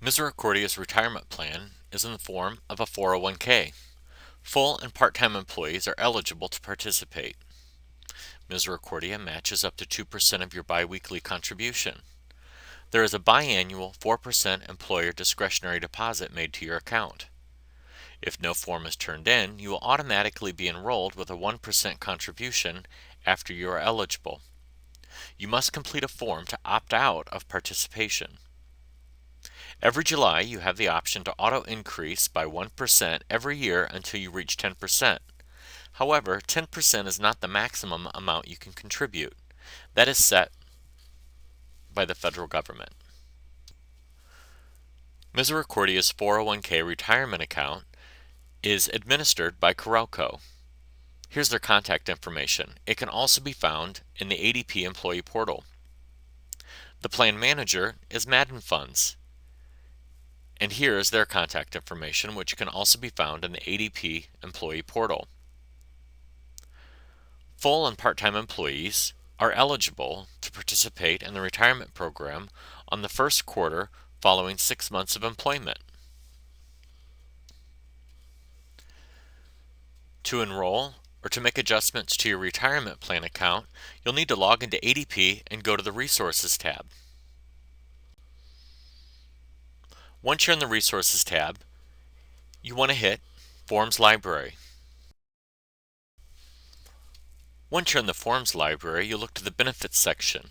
Misericordia's retirement plan is in the form of a 401k. Full and part-time employees are eligible to participate. Misericordia matches up to 2% of your biweekly contribution. There is a biannual 4% employer discretionary deposit made to your account. If no form is turned in, you will automatically be enrolled with a 1% contribution after you are eligible. You must complete a form to opt out of participation. Every July, you have the option to auto-increase by 1% every year until you reach 10%. However, 10% is not the maximum amount you can contribute. That is set by the federal government. Misericordia's 401k retirement account is administered by Coralco. Here's their contact information. It can also be found in the ADP employee portal. The plan manager is Madden Funds. And here is their contact information, which can also be found in the ADP employee portal. Full and part-time employees are eligible to participate in the retirement program on the first quarter following 6 months of employment. To enroll or to make adjustments to your retirement plan account, you'll need to log into ADP and go to the Resources tab. Once you're in the Resources tab, you want to hit Forms Library. Once you're in the Forms Library, you'll look to the Benefits section.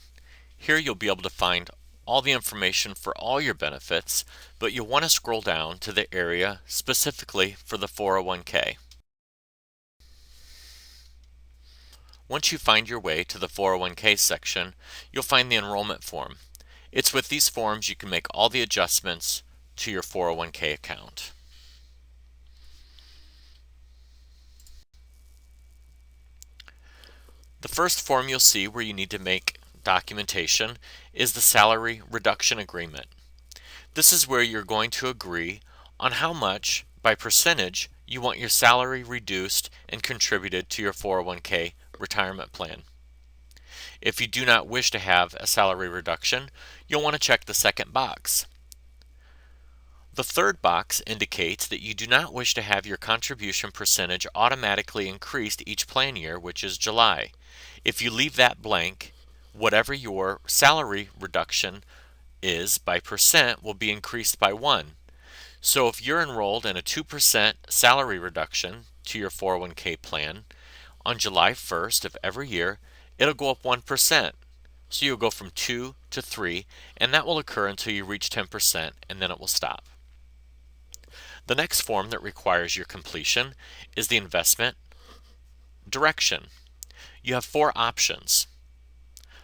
Here you'll be able to find all the information for all your benefits, but you'll want to scroll down to the area specifically for the 401k. Once you find your way to the 401k section, you'll find the enrollment form. It's with these forms you can make all the adjustments to your 401k account. The first form you'll see where you need to make documentation is the salary reduction agreement. This is where you're going to agree on how much, by percentage, you want your salary reduced and contributed to your 401k retirement plan. If you do not wish to have a salary reduction, you'll want to check the second box. The third box indicates that you do not wish to have your contribution percentage automatically increased each plan year, which is July. If you leave that blank, whatever your salary reduction is by percent will be increased by 1. So if you're enrolled in a 2% salary reduction to your 401k plan, on July 1st of every year, it'll go up 1%. So you'll go from 2 to 3, and that will occur until you reach 10%, and then it will stop. The next form that requires your completion is the investment direction. You have 4 options.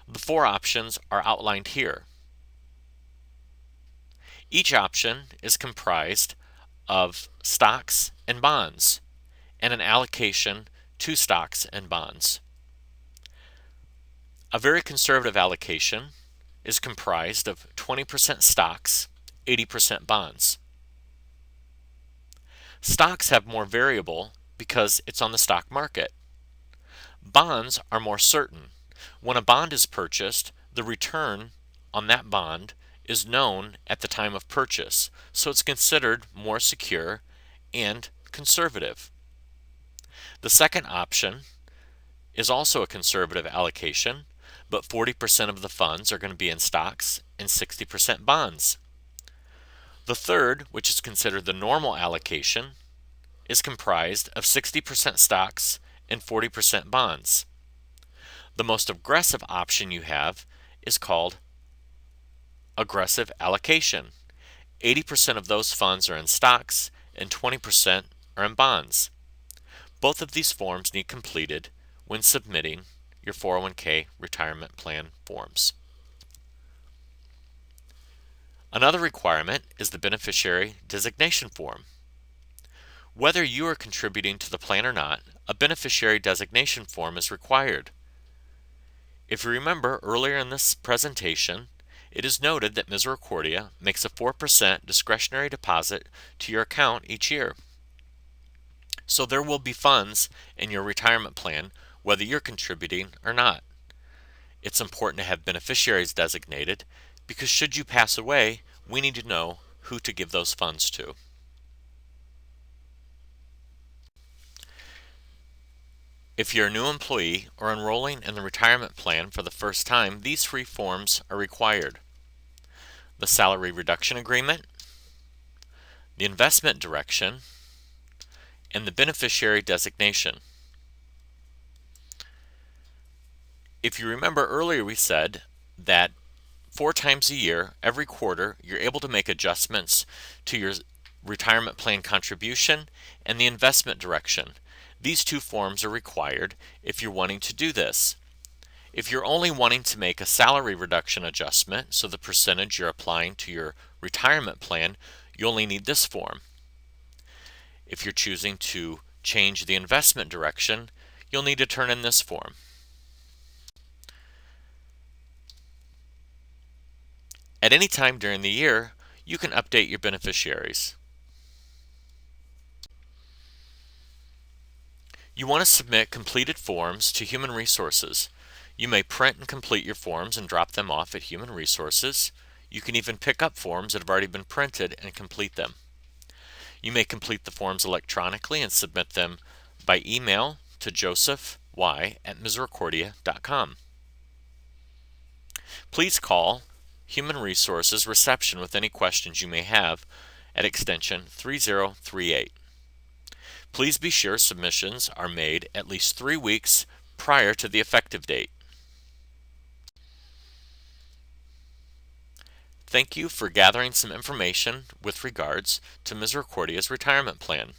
The 4 options are outlined here. Each option is comprised of stocks and bonds, and an allocation to stocks and bonds. A very conservative allocation is comprised of 20% stocks, 80% bonds. Stocks have more variable because it's on the stock market. Bonds are more certain. When a bond is purchased, the return on that bond is known at the time of purchase, so it's considered more secure and conservative. The second option is also a conservative allocation, but 40% of the funds are going to be in stocks and 60% bonds. The third, which is considered the normal allocation, is comprised of 60% stocks and 40% bonds. The most aggressive option you have is called aggressive allocation. 80% of those funds are in stocks and 20% are in bonds. Both of these forms need completed when submitting your 401k retirement plan forms. Another requirement is the beneficiary designation form. Whether you are contributing to the plan or not, a beneficiary designation form is required. If you remember earlier in this presentation, it is noted that Misericordia makes a 4% discretionary deposit to your account each year. So there will be funds in your retirement plan whether you're contributing or not. It's important to have beneficiaries designated because should you pass away, we need to know who to give those funds to. If you're a new employee or enrolling in the retirement plan for the first time, these three forms are required: the salary reduction agreement, the investment direction, and the beneficiary designation. If you remember earlier, we said that 4 times a year, every quarter, you're able to make adjustments to your retirement plan contribution and the investment direction. These two forms are required if you're wanting to do this. If you're only wanting to make a salary reduction adjustment, so the percentage you're applying to your retirement plan, you only need this form. If you're choosing to change the investment direction, you'll need to turn in this form. At any time during the year, you can update your beneficiaries. You want to submit completed forms to Human Resources. You may print and complete your forms and drop them off at Human Resources. You can even pick up forms that have already been printed and complete them. You may complete the forms electronically and submit them by email to josephY@misericordia.com. Please call Human Resources reception with any questions you may have at extension 3038. Please be sure submissions are made at least 3 weeks prior to the effective date. Thank you for gathering some information with regards to Misericordia's retirement plan.